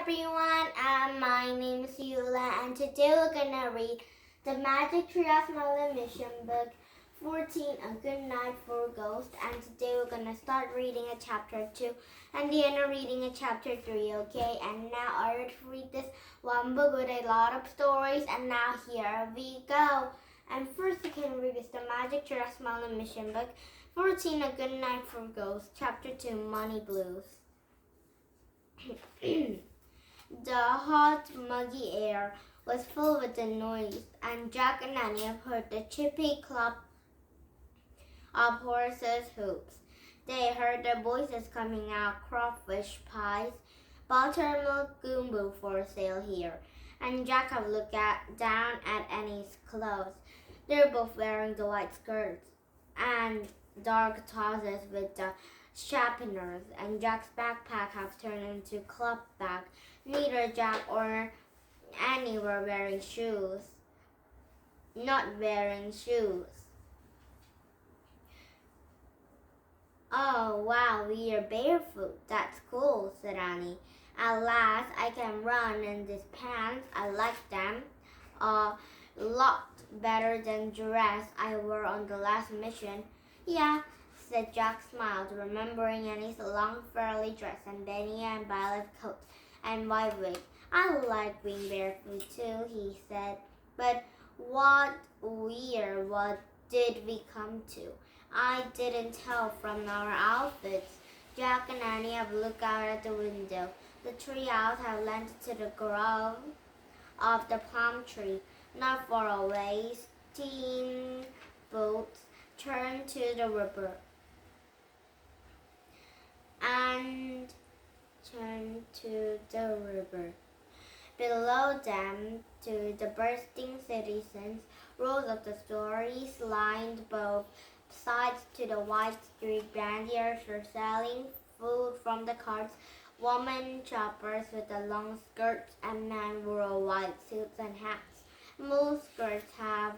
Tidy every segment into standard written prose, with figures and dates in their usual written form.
everyone, my name is Eula, and today we're gonna read The Magic Tree of Merlin Mission book 14, A Good Night for Ghosts. And today we're gonna start reading a chapter 2 and the end of reading a chapter 3, okay? And now I ready to read this one book with a lot of stories, and now here we go. And first you can read is The Magic Tree of Merlin Mission book 14, A Good Night for Ghosts, chapter 2, Money Blues. The hot, muggy air was full with the noise, and Jack and Annie heard the chippy clop of horses' hoofs. They heard the voices coming out, crawfish pies, buttermilk gumbo for sale here, and Jack had looked down at Annie's clothes. They're both wearing the white skirts and dark trousers with the chappiners, and Jack's backpack have turned into club bag. Neither Jack or Annie were wearing shoes. Not wearing shoes. Oh, wow, we are barefoot. That's cool, said Annie. At last, I can run in these pants. I like them a lot better than the dress I wore on the last mission. Yeah, said Jack, smiled, remembering Annie's long furry dress and Benny and Violet coat and white wig. I like being barefoot too, he said. But what did we come to? I didn't tell from our outfits. Jack and Annie have looked out at the window. The treehouse have landed to the grove of the palm tree. Not far away, steamboats turned to the river and Below them, to the bursting citizens, rows of the stories lined both sides to the wide street. Brandiers were selling food from the carts. Women choppers with the long skirts and men wore white suits and hats. Most skirts have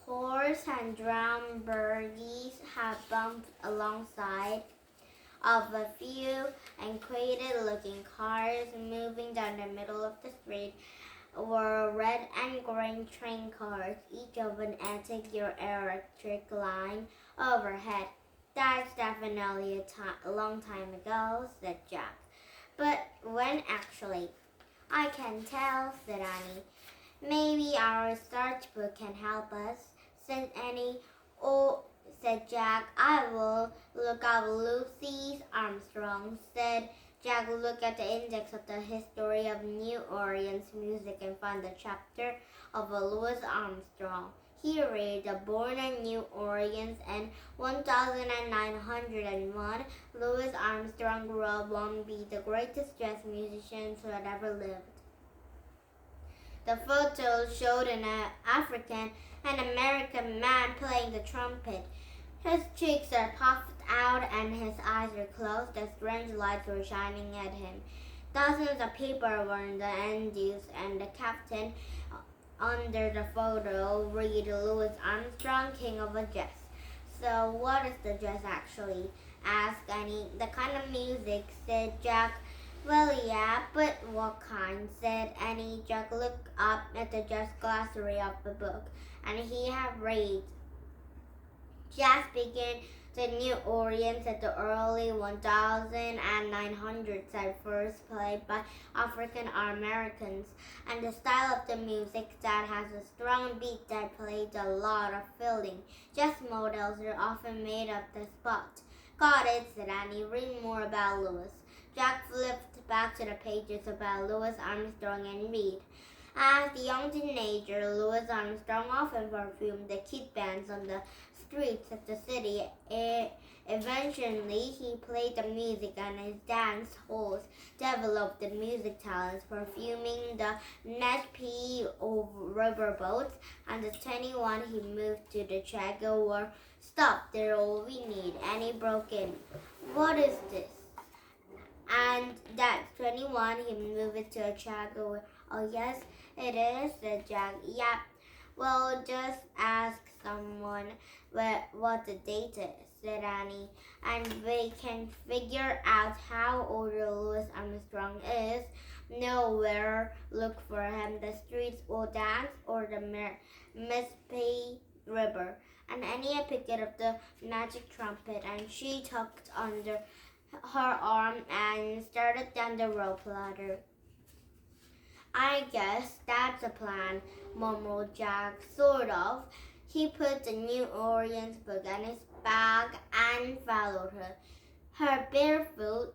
horse and drum buggies have bumped alongside of a few antiquated-looking cars. Moving down the middle of the street were red and green train cars, each of an antique electric line overhead. That's definitely a long time ago, said Jack. But when actually? I can tell, said Annie. Maybe our search book can help us, said Annie. Oh, said Jack. I will look up Lucy Armstrong, said Jack. Look at the index of the history of New Orleans music and find the chapter of Louis Armstrong. He read, born in New Orleans in 1901, Louis Armstrong grew up to be the greatest jazz musician who had ever lived. The photos showed an African and American man playing the trumpet. His cheeks are puffed out and his eyes were closed as strange lights were shining at him. Dozens of people were in the endues, and the captain under the photo read Louis Armstrong, King of the Jazz. So what is the jazz actually? Asked Annie. The kind of music, said Jack. Well, yeah, but what kind? Said Annie. Jack looked up at the jazz glossary of the book, and he had read. Jazz began in New Orleans at the early 1900s, at first played by African Americans, and the style of the music that has a strong beat that plays a lot of feeling. Jazz models are often made of the spot. Got it, said Annie. Read more about Louis. Jack flipped back to the pages about Louis Armstrong and read. As a young teenager, Louis Armstrong often performed the kid bands on the streets of the city. Eventually, he played the music, and his dance halls developed the music talents, perfuming the Nespi riverboats. And at 21, he moved to the Chicago war. Stop, they're all we need. Annie broke in. What is this? And that's 21, he moved to a Chicago. Oh, yes, it is, said Jack. Yeah, well, just ask someone what the date is, said Annie, and we can figure out how old Louis Armstrong is nowhere look for him. The streets will dance or the Mississippi River. And Annie picked up the magic trumpet and she tucked under her arm and started down the rope ladder. I guess that's a plan, mumbled Jack. Sort of. He put the New Orleans book in his bag and followed her. Her barefoot,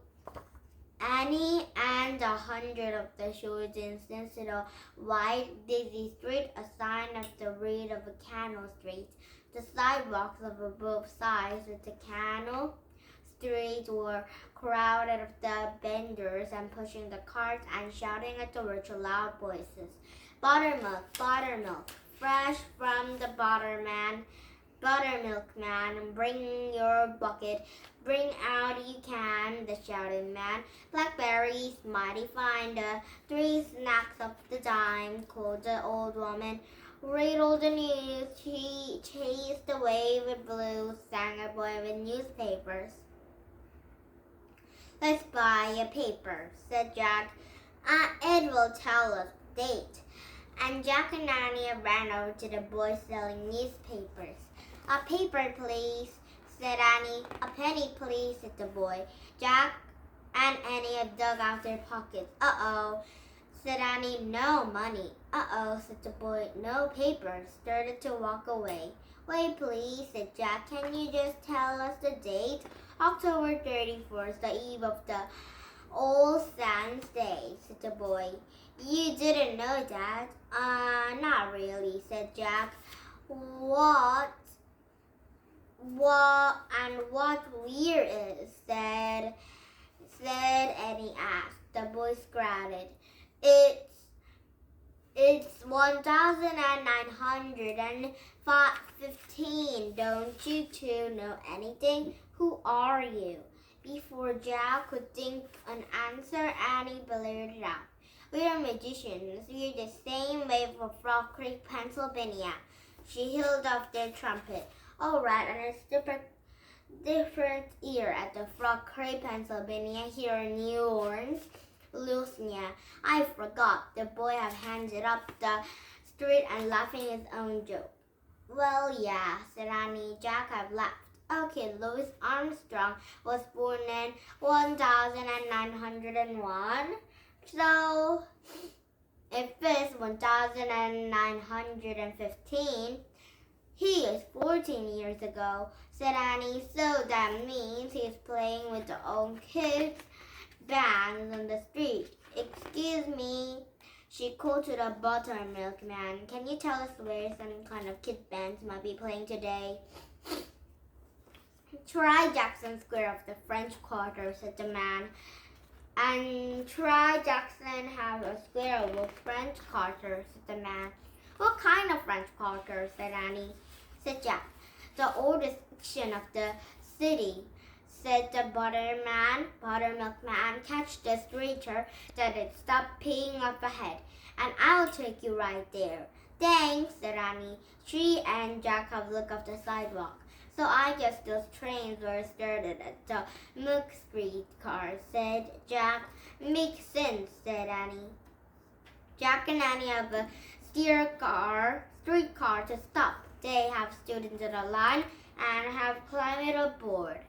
Annie and 100 of the children to the wide, dizzy street, a sign of the reed of a canal street. The sidewalks of both sides of the canal street were crowded with the vendors and pushing the carts and shouting at the rich loud voices. Buttermilk, buttermilk, fresh from the buttermilk man, bring your bucket, bring out you can, the shouting man. Blackberries, mighty fine, the 3 snacks of the dime, called the old woman. Riddle the news, she chased away with blues, sang a boy with newspapers. Let's buy a paper, said Jack. It will tell us the date. And Jack and Annie ran over to the boy selling newspapers. A paper, please, said Annie. A penny, please, said the boy. Jack and Annie dug out their pockets. Uh-oh, said Annie. No money. Uh-oh, said the boy. No paper. Started to walk away. Wait, please, said Jack. Can you just tell us the date? October 31st, the eve of the All Saints' Day, said the boy. You didn't know that? Not really, said Jack. What year is? said Annie asked. The boy scouted. It's 1915. Don't you two know anything? Who are you? Before Jack could think an answer, Annie blurted it out. We're magicians. We're the same way from Frog Creek, Pennsylvania. She held up their trumpet. All right, and it's different year at the Frog Creek, Pennsylvania, here in New Orleans, Louisiana. I forgot. The boy had handed up the street and laughing his own joke. Well, yeah, said Annie. Jack had laughed. Okay, Louis Armstrong was born in 1901. So, if it's 1915, he is 14 years ago, said Annie. So that means he's playing with the old kids' bands on the street. Excuse me, she called to the buttermilk man. Can you tell us where some kind of kid bands might be playing today? Try Jackson Square of the French Quarter, said the man. And try Jackson have a square of a French Quarter, said the man. What kind of French Quarter, said Annie. Said Jack. The oldest section of the city, said the buttermilk man. Catch the streeter that it stopped peeing up ahead, and I'll take you right there. Thanks, said Annie. She and Jack have looked up the sidewalk. So I guess those trains were started at the Milk Street car, said Jack. Makes sense, said Annie. Jack and Annie have a streetcar to stop. They have stood into the line and have climbed aboard.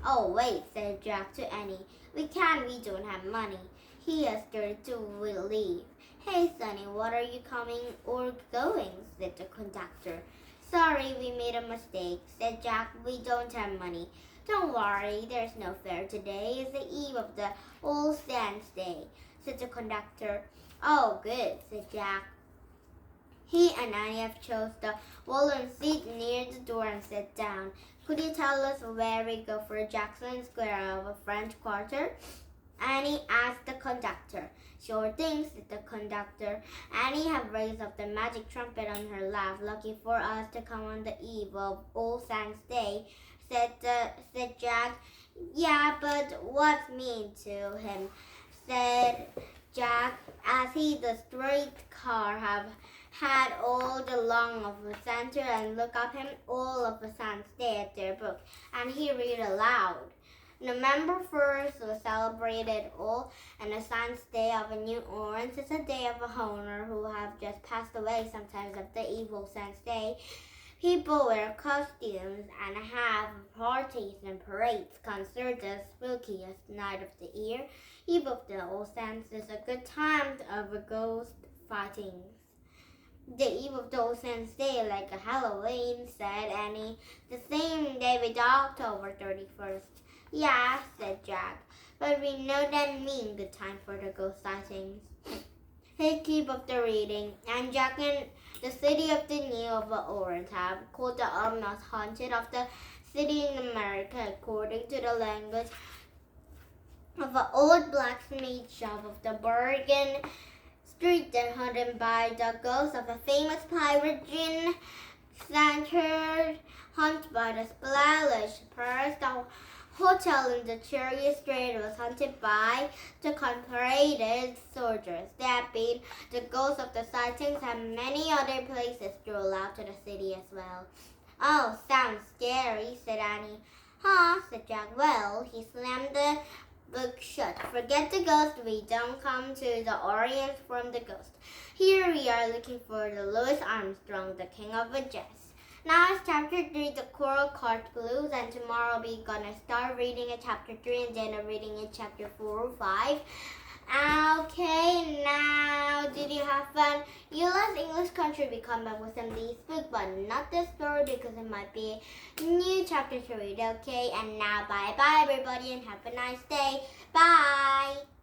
Oh, wait, said Jack to Annie. We don't have money. He has started to leave. Hey, Sonny, what are you coming or going? Said the conductor. Sorry, we made a mistake, said Jack. We don't have money. Don't worry, there's no fare today. It's the eve of the All Saints' Day, said the conductor. Oh, good, said Jack. He and Annie have chose the wooden seat near the door and sat down. Could you tell us where we go for Jackson Square of a French Quarter? Annie asked the conductor. Sure thing, said the conductor. Annie had raised up the magic trumpet on her lap. Lucky for us to come on the eve of All Saints' Day, said Jack. Yeah, but what's mean to him? Said Jack, as he the streetcar have had all the long of the center and look up him all of the Saints' Day at their book, and he read aloud. November 1st was celebrated all, and the Science Day of New Orleans is a day of a honor who have just passed away sometimes of the evil Science Day. People wear costumes and have parties and parades considered the spookiest night of the year. Eve of the All Saints is a good time of ghost fightings. The Eve of the All Saints Day, like a Halloween, said Annie. The same day with October 31st. Yeah, said Jack, but we know that means good time for the ghost sightings. They keep up the reading, and Jack and the city of the New Orleans have called the most haunted of the city in America, according to the language of an old blacksmith shop of the Bergen Street that haunted by the ghost of a famous pirate Jean Sancher, haunted by the splash purse. The hotel in the Cherry Street was haunted by the Confederate soldiers. There have been the ghosts of the sightings and many other places throughout to the city as well. Oh, sounds scary, said Annie. Huh, said Jack. Well, he slammed the book shut. Forget the ghost. We don't come to the Orient from the ghost. Here we are looking for the Louis Armstrong, the king of the jazz. Now it's chapter 3, the Coral Cart Blues, and tomorrow we're gonna start reading at chapter 3 and then reading at chapter 4 or 5. Okay, now did you have fun? You lost English Country. We come back with some of these books, but not this story because it might be a new chapter to read, okay? And now bye-bye everybody and have a nice day. Bye!